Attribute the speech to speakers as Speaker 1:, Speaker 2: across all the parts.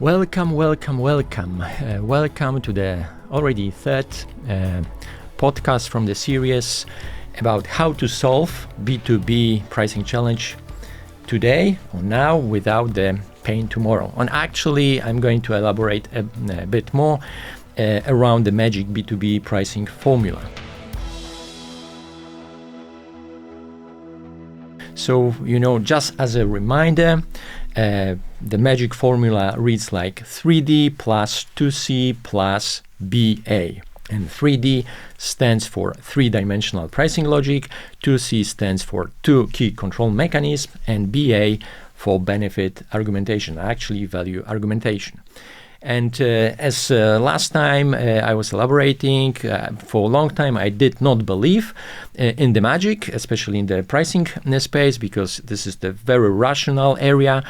Speaker 1: Welcome to the already third podcast from the series about how to solve B2B pricing challenge today or now without the pain tomorrow. And actually, I'm going to elaborate a bit more around the Magic B2B Pricing Formula. So, just as a reminder, the magic formula reads like 3D plus 2C plus BA. And 3D stands for three-dimensional pricing logic, 2C stands for two key control mechanisms, and BA for benefit argumentation, actually value argumentation. And as last time I was elaborating, for a long time I did not believe in the magic, especially in the pricing space, because this is the very rational area.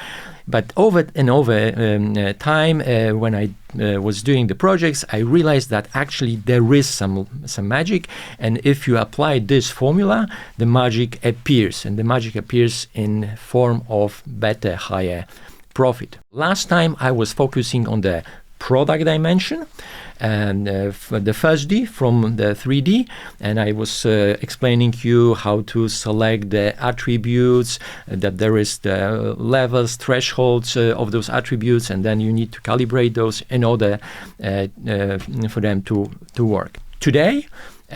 Speaker 1: But over time, when I was doing the projects, I realized that actually there is some magic. And if you apply this formula, the magic appears. And the magic appears in form of better, higher profit. Last time I was focusing on the product dimension and the first D from the 3D, and I was explaining you how to select the attributes, that there is the levels, thresholds of those attributes, and then you need to calibrate those in order for them to work. Today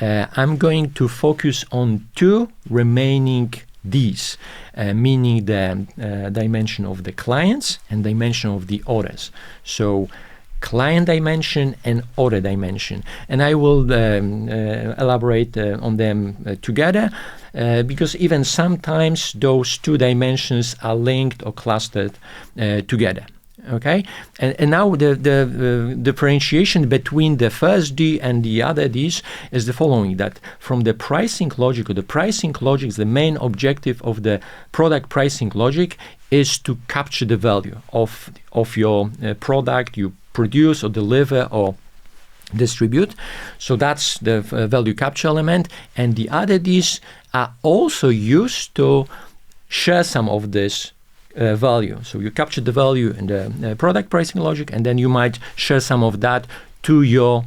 Speaker 1: I'm going to focus on two remaining D's, meaning the dimension of the clients and dimension of the orders. So client dimension and order dimension. And I will elaborate on them together because even sometimes those two dimensions are linked or clustered together. Okay, and now the differentiation between the first D and the other Ds is the following: that from the pricing logic, or the pricing logic, the main objective of the product pricing logic is to capture the value of your product you produce or deliver or distribute. So that's the value capture element, and the other Ds are also used to share some of this value. So you capture the value in the product pricing logic, and then you might share some of that to your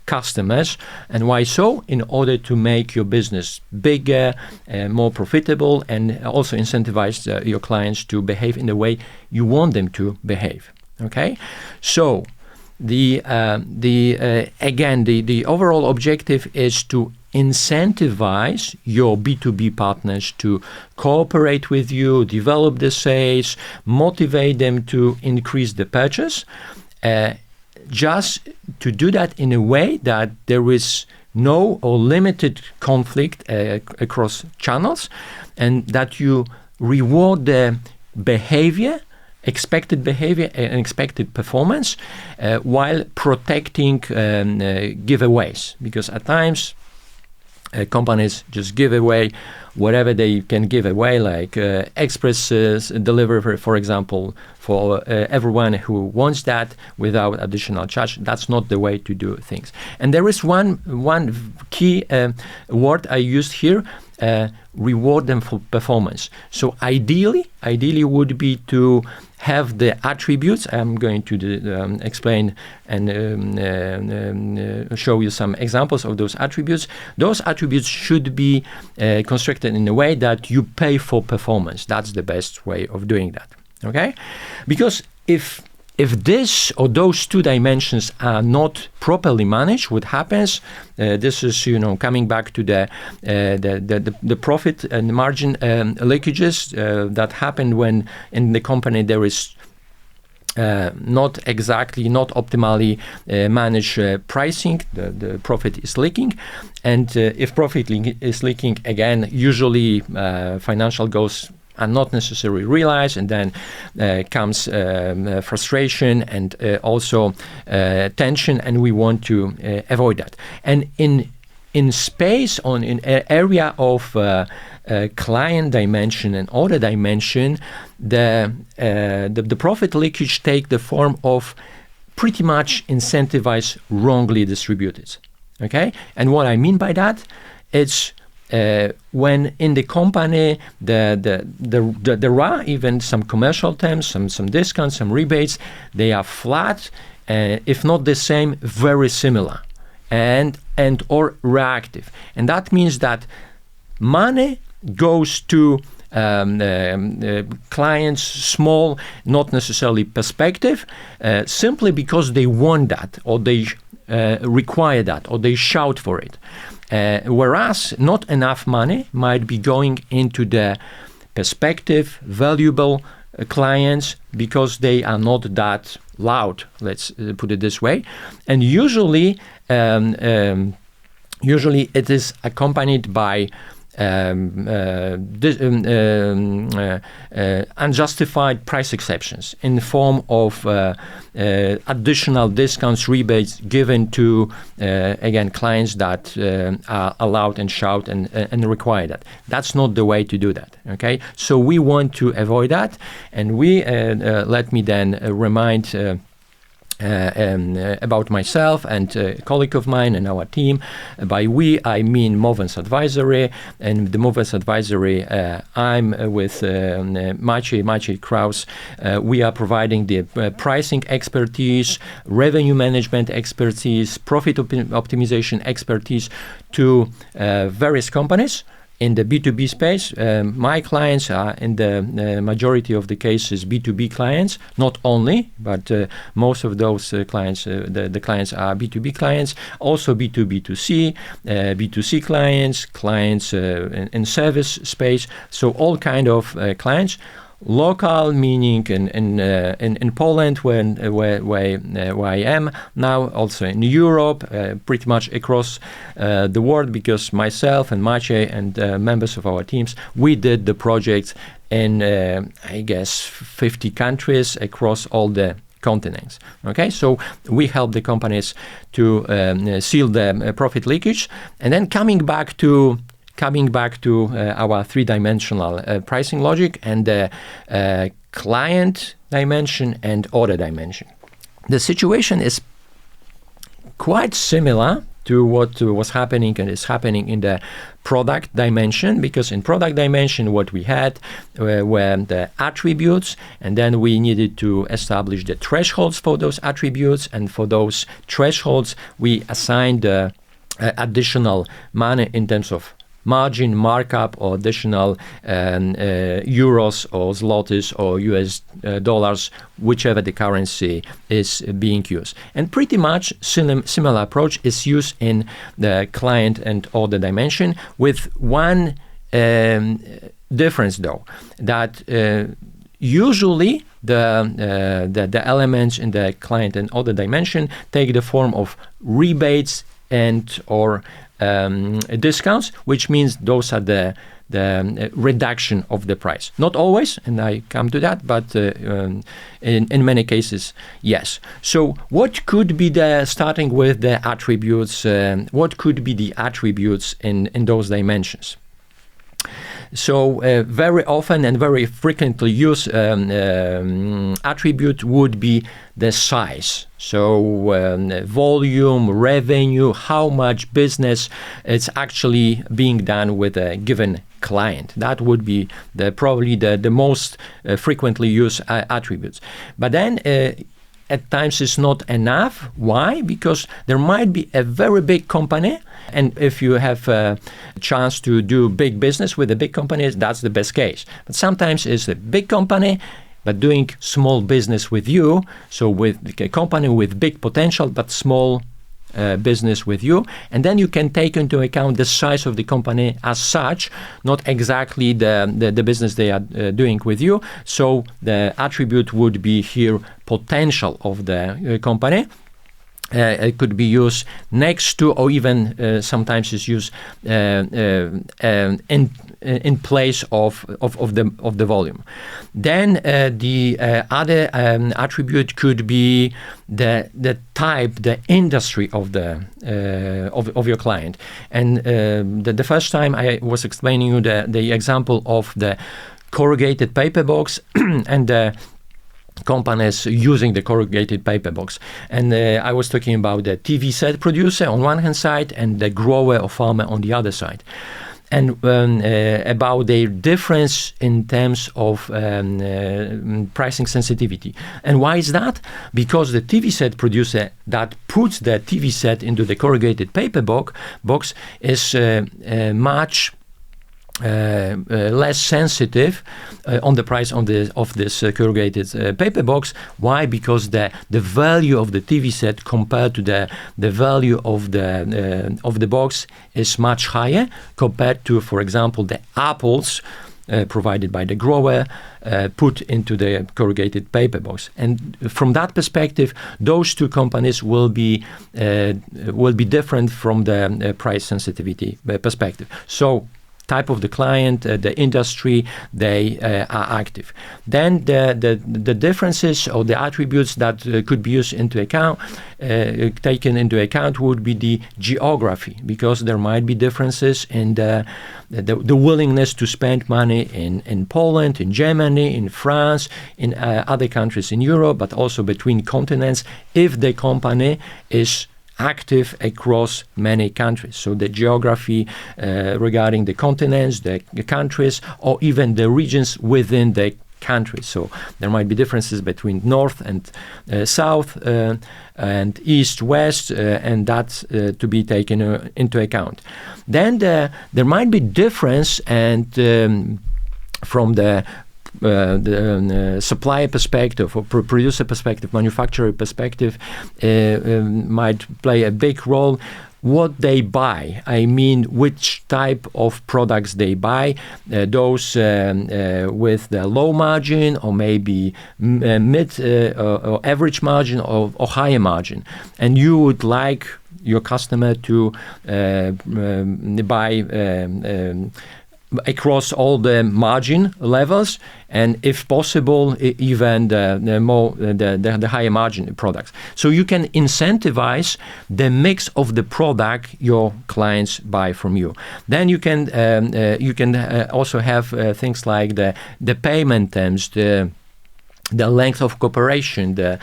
Speaker 1: customers. And why so? In order to make your business bigger, more profitable, and also incentivize your clients to behave in the way you want them to behave. Okay, so the overall objective is to incentivize your B2B partners to cooperate with you, develop the sales, motivate them to increase the purchase, just to do that in a way that there is no or limited conflict across channels, and that you reward the behavior, expected behavior and expected performance, while protecting giveaways, because at times companies just give away whatever they can give away, like express delivery, for example, for everyone who wants that without additional charge. That's not the way to do things. And there is one key word I used here: reward them for performance. So ideally would be to have the attributes. I'm going to explain and show you some examples of those attributes. Those attributes should be constructed in a way that you pay for performance. That's the best way of doing that. Okay? Because if this or those two dimensions are not properly managed, what happens? This is, coming back to the profit and margin leakages that happen when in the company there is not optimally managed pricing. The profit is leaking, and if profit is leaking, again, usually financial goals are not necessarily realized, and then comes frustration and also tension, and we want to avoid that. And in area of client dimension and order dimension, the profit leakage take the form of pretty much incentivized wrongly distributed. Okay, and what I mean by that, it's when in the company there are even some commercial terms, some discounts, some rebates, they are flat, if not the same, very similar, and or reactive. And that means that money goes to clients, small, not necessarily perspective, simply because they want that, or they require that, or they shout for it. Whereas not enough money might be going into the perspective, valuable clients, because they are not that loud, let's put it this way. And usually it is accompanied by unjustified price exceptions in the form of additional discounts, rebates given to again clients that are allowed and shout and require that. That's not the way to do that. Okay, so we want to avoid that, and we let me then remind about myself and a colleague of mine and our team. By we, I mean Movens Advisory. And the Movens Advisory, I'm with Maciej Kraus. We are providing the pricing expertise, revenue management expertise, profit optimization expertise to various companies in the B2B space. My clients are, in the majority of the cases, B2B clients, not only, but most of those clients, the clients are B2B clients, also B2B2C, B2C clients in service space, so all kind of clients. Local, meaning in Poland, where I am now, also in Europe, pretty much across the world, because myself and Maciej and members of our teams, we did the projects in, I guess, 50 countries across all the continents. Okay, so we help the companies to seal the profit leakage, and then coming back to our three-dimensional pricing logic and the client dimension and order dimension. The situation is quite similar to what was happening and is happening in the product dimension, because in product dimension what we had were the attributes, and then we needed to establish the thresholds for those attributes, and for those thresholds we assigned additional money in terms of margin, markup, or additional euros or zlotys or US dollars, whichever the currency is being used. And pretty much similar approach is used in the client and order dimension, with one difference though, that usually the elements in the client and order dimension take the form of rebates and or discounts, which means those are the reduction of the price. Not always, and I come to that, but in many cases, yes. So what could be starting with the attributes, what could be the attributes in those dimensions? So very often and very frequently used attribute would be the size. So volume, revenue, how much business is actually being done with a given client. That would be probably the most frequently used attributes. But then at times it's not enough. Why? Because there might be a very big company, and if you have a chance to do big business with the big companies, that's the best case. But sometimes it's a big company but doing small business with you, so with a company with big potential but small business with you, and then you can take into account the size of the company as such, not exactly the business they are doing with you. So the attribute would be here potential of the company. It could be used next to, or even sometimes is used in place of the volume. Then the other attribute could be the type, the industry of the of your client. And the first time I was explaining you the example of the corrugated paper box and the companies using the corrugated paper box. And I was talking about the TV set producer on one hand side and the grower or farmer on the other side. and about their difference in terms of pricing sensitivity. And why is that? Because the TV set producer that puts the TV set into the corrugated paper box is much less sensitive on the price of this corrugated paper box. Why? Because the value of the TV set compared to the value of the box is much higher compared to, for example, the apples provided by the grower put into the corrugated paper box. And from that perspective, those two companies will be different from the price sensitivity perspective. So type of the client, the industry, they are active. Then the differences or the attributes that could be used taken into account would be the geography, because there might be differences in the willingness to spend money in Poland, in Germany, in France, in other countries in Europe, but also between continents, if the company is active across many countries. So the geography regarding the continents, the countries, or even the regions within the countries. So there might be differences between north and south and east, west, and that's to be taken into account. Then there might be difference and from the supplier perspective or producer perspective, manufacturer perspective, might play a big role. What they buy, I mean, which type of products they buy, those with the low margin or maybe mid or average margin or higher margin. And you would like your customer to buy across all the margin levels, and if possible, even the higher margin products. So you can incentivize the mix of the product your clients buy from you. Then you can also have things like the payment terms, the length of cooperation, the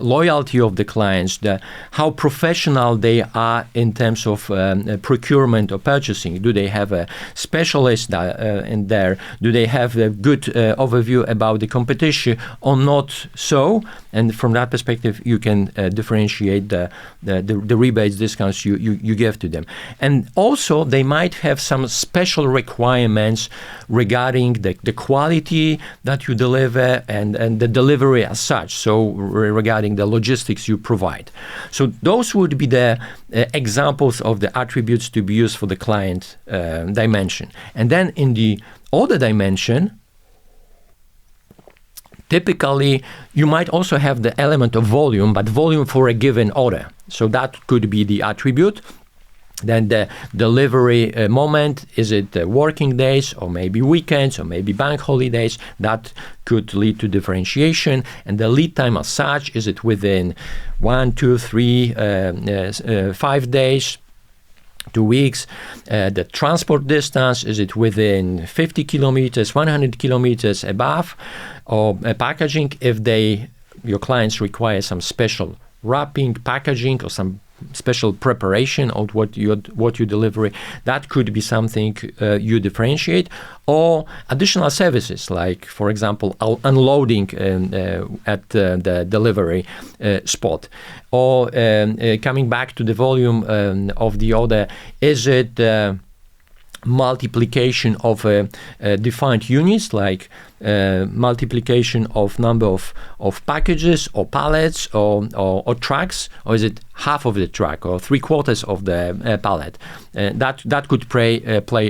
Speaker 1: loyalty of the clients, how professional they are in terms of procurement or purchasing. Do they have a specialist in there? Do they have a good overview about the competition or not so? And from that perspective, you can differentiate the rebates, discounts you give to them. And also, they might have some special requirements regarding the quality that you deliver and the delivery as such, so regarding the logistics you provide. So those would be the examples of the attributes to be used for the client dimension. And then in the order dimension, typically, you might also have the element of volume, but volume for a given order. So that could be the attribute. Then the delivery moment, is it working days or maybe weekends or maybe bank holidays? That could lead to differentiation. And the lead time as such, is it within 1, 2, 3, 5 days? 2 weeks. The transport distance, is it within 50 kilometers, 100 kilometers above? Or packaging, if your clients require some special wrapping, packaging, or some special preparation of what you deliver, that could be something you differentiate. Or additional services, like, for example, unloading at the delivery spot. Or coming back to the volume of the order, is it multiplication of defined units, like multiplication of number of packages or pallets or trucks, or is it half of the truck or 3/4 of the pallet? That could play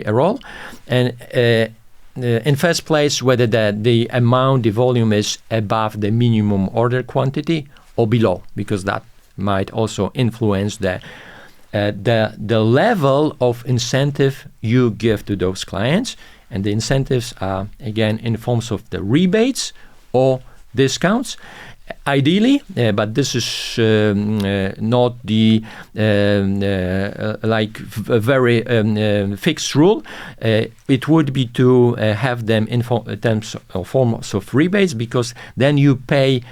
Speaker 1: a role. And in first place, whether the amount, the volume is above the minimum order quantity or below, because that might also influence the level of incentive you give to those clients. And the incentives are, again, in forms of the rebates or discounts. Ideally, but this is not the very fixed rule. It would be to have them in terms of forms of rebates, because then you pay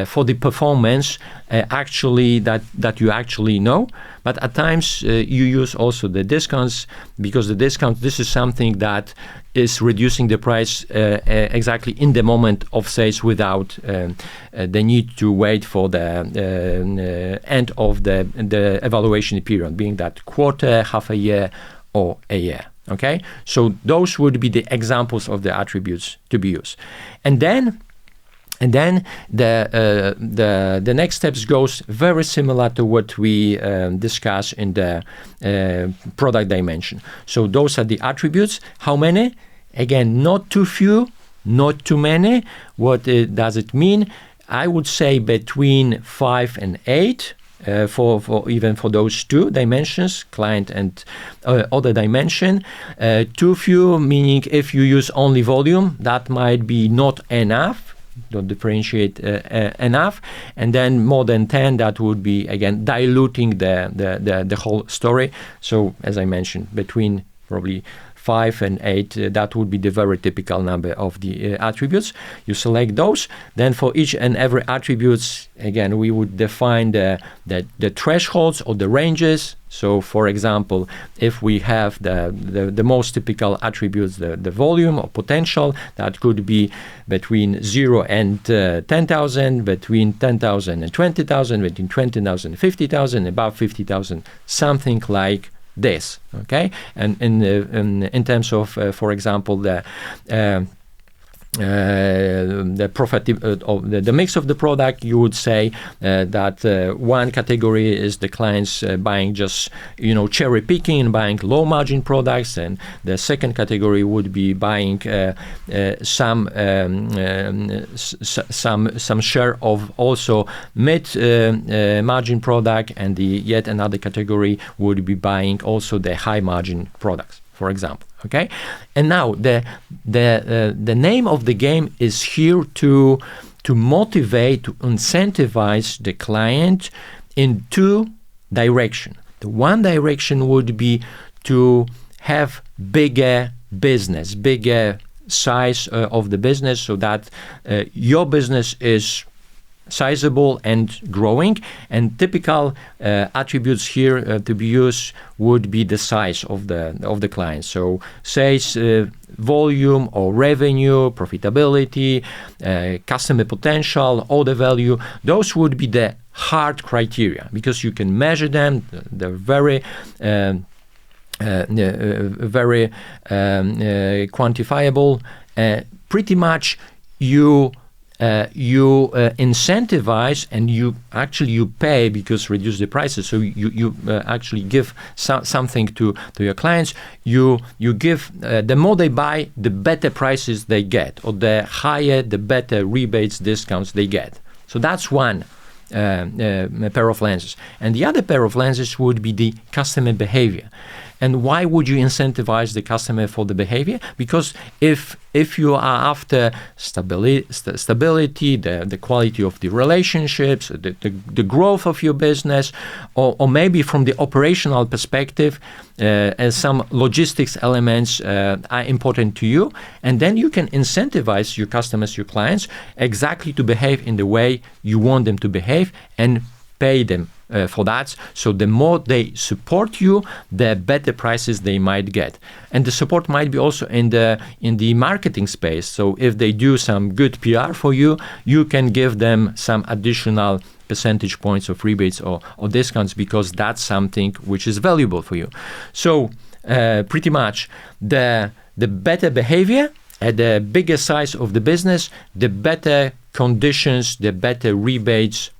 Speaker 1: for the performance actually that you actually know. But at times you use also the discounts, because the discount, this is something that is reducing the price exactly in the moment of sales without the need to wait for the end of the evaluation period, being that quarter, half a year, or a year. Okay, so those would be the examples of the attributes to be used, and then the next steps goes very similar to what we discussed in the product dimension. So those are the attributes. How many? Again, not too few, not too many. What does it mean? I would say between 5 and 8. For even for those two dimensions, client and other dimension. Too few, meaning if you use only volume, that might be not enough, don't differentiate enough. And then more than 10, that would be, again, diluting the whole story. So as I mentioned, between probably 5 and 8, that would be the very typical number of the attributes. You select those. Then for each and every attributes, again, we would define the thresholds or the ranges. So for example, if we have the most typical attributes, the volume or potential, that could be between 0 and 10,000, between 10,000 and 20,000, between 20,000 and 50,000, above 50,000, something like this. Okay, and in terms of for example the profit of the mix of the product, you would say that one category is the clients buying just cherry picking and buying low margin products, and the second category would be buying some share of also mid margin product, and the yet another category would be buying also the high margin products, for example. Okay, and now the name of the game is here to motivate, to incentivize the client in two directions. The one direction would be to have bigger business, bigger size of the business, so that your business is sizable and growing, and typical attributes here to be used would be the size of the client. So sales volume or revenue, profitability, customer potential, order value, those would be the hard criteria, because you can measure them. They're very quantifiable. Pretty much you incentivize, and you pay, because reduce the prices. So you actually give something to your clients. You give the more they buy, the better prices they get, or the higher, the better rebates, discounts they get. So that's one pair of lenses. And the other pair of lenses would be the customer behavior. And why would you incentivize the customer for the behavior? Because if you are after stability, the quality of the relationships, the growth of your business, or maybe from the operational perspective, as some logistics elements are important to you, and then you can incentivize your customers, your clients, exactly to behave in the way you want them to behave, and pay them for that. So the more they support you, the better prices they might get. And the support might be also in the marketing space. So if they do some good PR for you, you can give them some additional percentage points of rebates or discounts, because that's something which is valuable for you. So pretty much the better behavior at the bigger size of the business, the better conditions, the better rebates,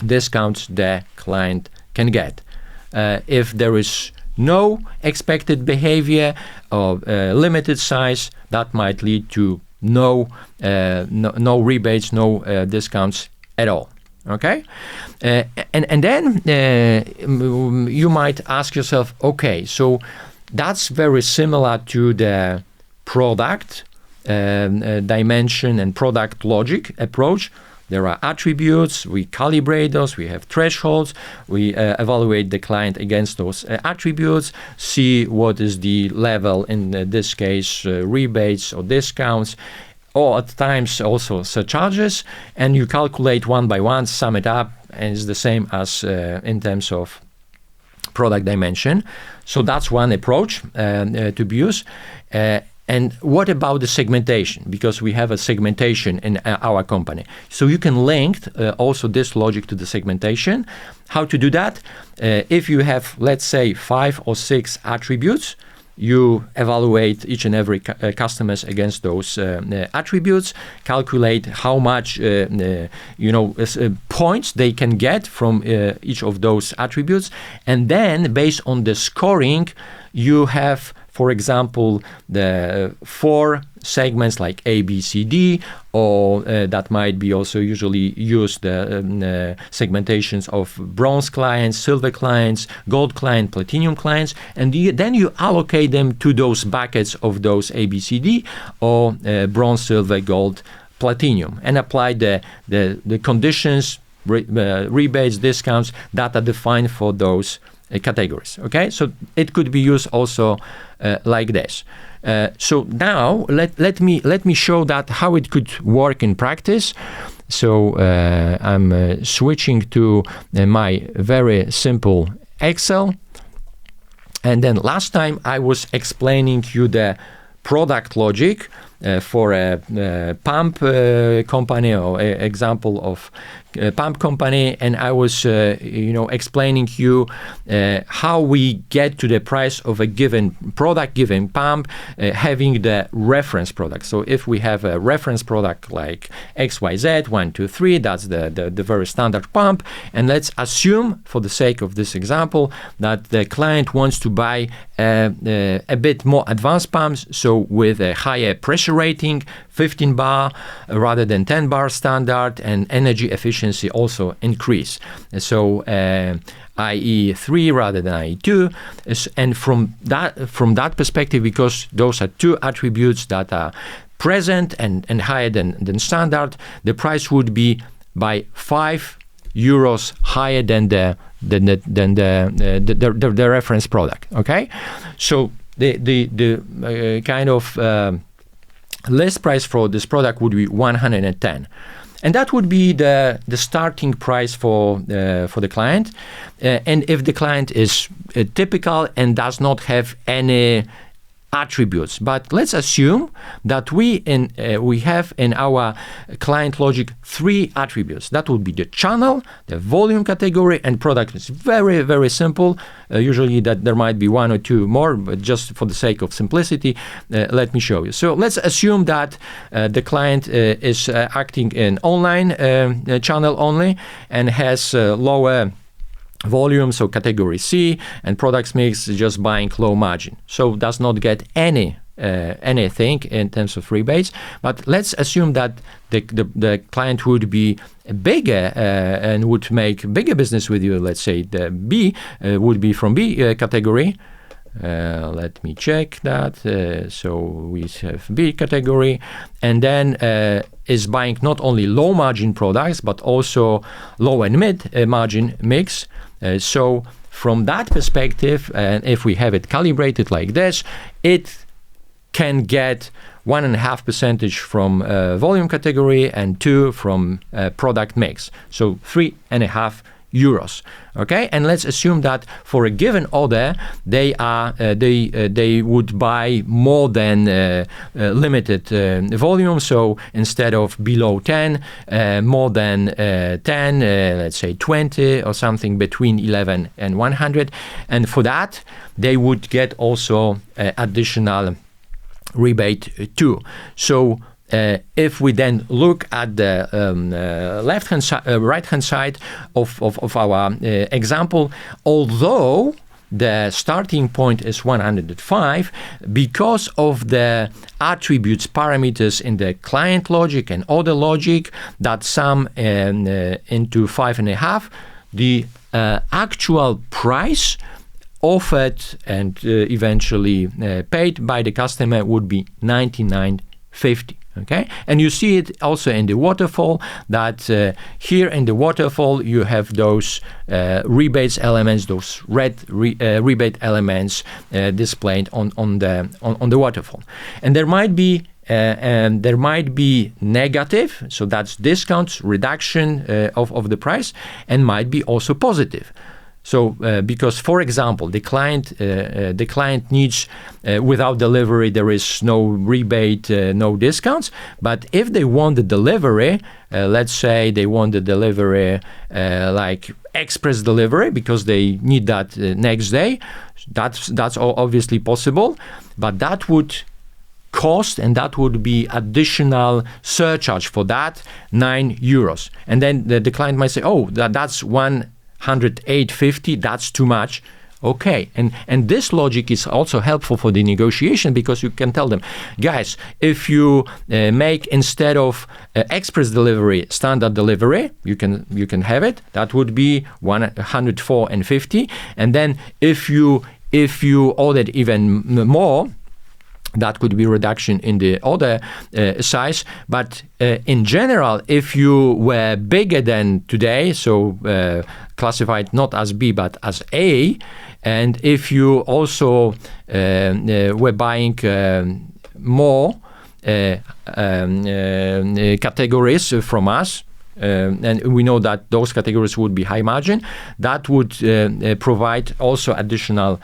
Speaker 1: discounts the client can get. If there is no expected behavior or limited size, that might lead to no rebates, no discounts at all. Okay, and then you might ask yourself, okay, so that's very similar to the product dimension and product logic approach. There are attributes, we calibrate those, we have thresholds, we evaluate the client against those attributes, see what is the level, in this case, rebates or discounts. or at times also surcharges, and you calculate one by one, sum it up, and it's the same as in terms of product dimension. So that's one approach to be used. And what about the segmentation? Because we have a segmentation in our company. So you can link also this logic to the segmentation. How to do that? If you have, let's say, 5 or 6 attributes, you evaluate each and every customers against those attributes, calculate how much points they can get from each of those attributes, and then based on the scoring, you have, for example, the 4 segments like A, B, C, D, or that might be also usually used segmentations of bronze clients, silver clients, gold client, platinum clients, and then you allocate them to those buckets of those A, B, C, D, or bronze, silver, gold, platinum, and apply the conditions, rebates, discounts that are defined for those categories. Okay, so it could be used also like this. So now let me show that how it could work in practice. So I'm switching to my very simple Excel, and then last time I was explaining you the product logic for a pump company, or example of a pump company, and I was explaining you how we get to the price of a given product, given pump, having the reference product. So if we have a reference product like XYZ 1, 2, 3, that's the very standard pump, and let's assume, for the sake of this example, that the client wants to buy a bit more advanced pumps, so with a higher pressure rating, 15 bar rather than 10 bar standard, and energy efficiency also increase. So IE 3 rather than IE 2, and from that perspective, because those are 2 attributes that are present and higher than standard, the price would be by €5 higher than the reference product. Okay, so the kind of list price for this product would be 110, and that would be the starting price for the client. And if the client is typical and does not have any attributes, but let's assume that we have in our client logic 3 attributes. That would be the channel, the volume category, and product. It's very, very simple. Usually that there might be 1 or 2 more, but just for the sake of simplicity, let me show you. So let's assume that the client is acting in online channel only and has lower volume, so category C, and products mix, just buying low margin, so does not get anything in terms of rebates. But let's assume that the client would be bigger and would make bigger business with you. Let's say the B would be from B category. Let me check that. So we have B category, and then is buying not only low margin products but also low and mid margin mix. So from that perspective, and if we have it calibrated like this, it can get 1.5% from volume category and 2 from product mix. So €3.5. Okay, and let's assume that for a given order, they would buy more than limited volume. So instead of below 10, more than 10, let's say 20 or something between 11 and 100. And for that, they would get also additional rebate too. So if we then look at the right-hand side of our example, although the starting point is 105, because of the attributes, parameters in the client logic and order logic that sum into 5.5, the actual price offered and eventually paid by the customer would be $99.50. Okay, and you see it also in the waterfall, that here in the waterfall you have those rebates elements, those red rebate elements displayed on the waterfall. And there might be and there might be negative, so that's discounts, reduction of the price, and might be also positive. So because, for example, the client needs, without delivery, there is no rebate, no discounts. But if they want the delivery, let's say they want the delivery like express delivery because they need that next day, that's obviously possible. But that would cost, and that would be additional surcharge for that, €9. And then the client might say, oh, that's 108.50, that's too much. Okay, and this logic is also helpful for the negotiation, because you can tell them, guys, if you make, instead of express delivery, standard delivery, you can have it. That would be 104.50, and then if you ordered even more, that could be reduction in the order size. But in general, if you were bigger than today, so classified not as B but as A, and if you also were buying more categories from us, and we know that those categories would be high margin, that would provide also additional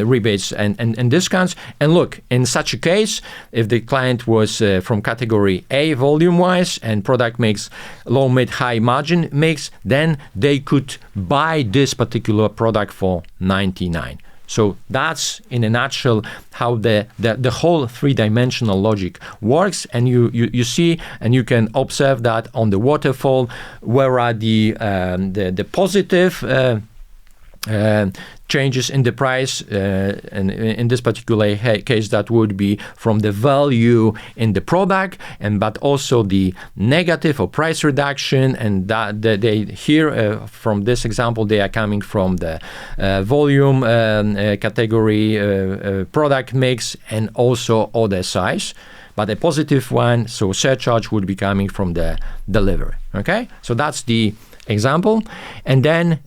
Speaker 1: rebates and discounts. And look, in such a case, if the client was from category A volume-wise and product makes low, mid, high margin mix, then they could buy this particular product for $99. So that's, in a nutshell, how the whole three-dimensional logic works. And you see, and you can observe that on the waterfall, where are the positive changes in the price, and in this particular case, that would be from the value in the product, but also the negative or price reduction, and that they here from this example, they are coming from the volume category, product mix, and also order size. But a positive one, so surcharge, would be coming from the delivery. Okay, so that's the example. And then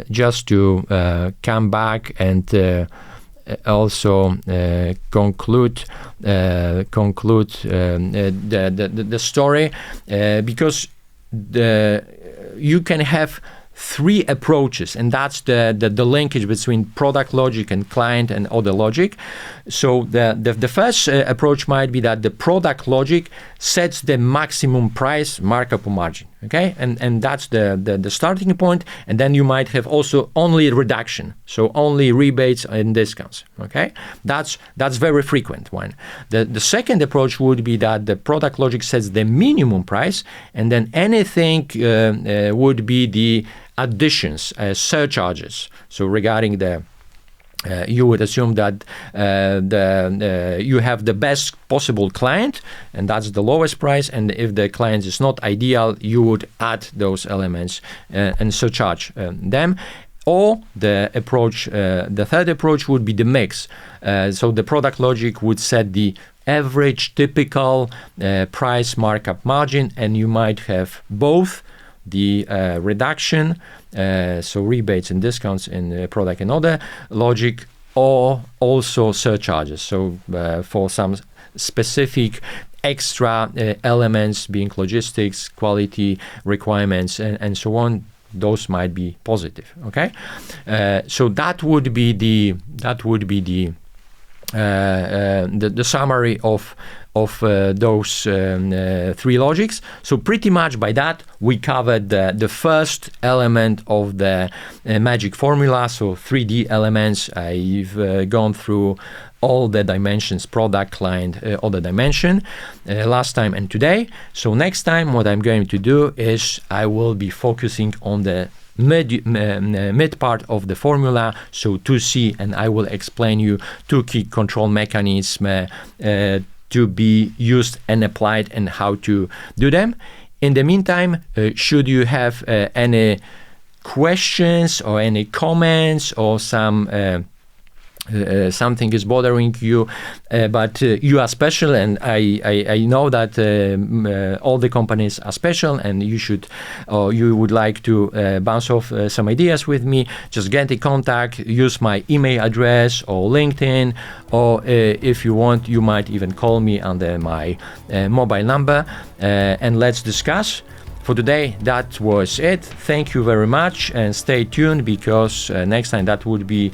Speaker 1: just to come back and also conclude the story, because you can have three approaches, and that's the linkage between product logic and client and order logic. So the first approach might be that the product logic sets the maximum price, markup, or margin. Okay, and that's the starting point. And then you might have also only reduction, so only rebates and discounts. Okay, that's very frequent one. The second approach would be that the product logic sets the minimum price, and then anything would be the additions, surcharges. So regarding the you would assume that you have the best possible client, and that's the lowest price. And if the client is not ideal, you would add those elements and surcharge them. Or the third approach would be the mix. So the product logic would set the average typical price, markup, margin, and you might have both the reduction, so rebates and discounts in product and order logic, or also surcharges. So for some specific extra elements, being logistics, quality requirements, and so on, those might be positive. Okay, so that would be the summary of those three logics. So pretty much by that we covered the first element of the magic formula, so 3D elements. I've gone through all the dimensions: product, client, other dimension, last time and today. So next time what I'm going to do is I will be focusing on the mid part of the formula, so 2C, and I will explain you two key control mechanisms to be used and applied, and how to do them. In the meantime, should you have any questions or any comments or some something is bothering you, but you are special, and I know that all the companies are special, and you should, or you would like to bounce off some ideas with me, just get in contact, use my email address or LinkedIn, or if you want, you might even call me under my mobile number, and let's discuss. For today, that was it. Thank you very much, and stay tuned, because next time that would be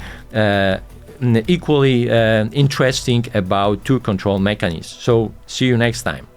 Speaker 1: equally interesting about two control mechanisms. So see you next time.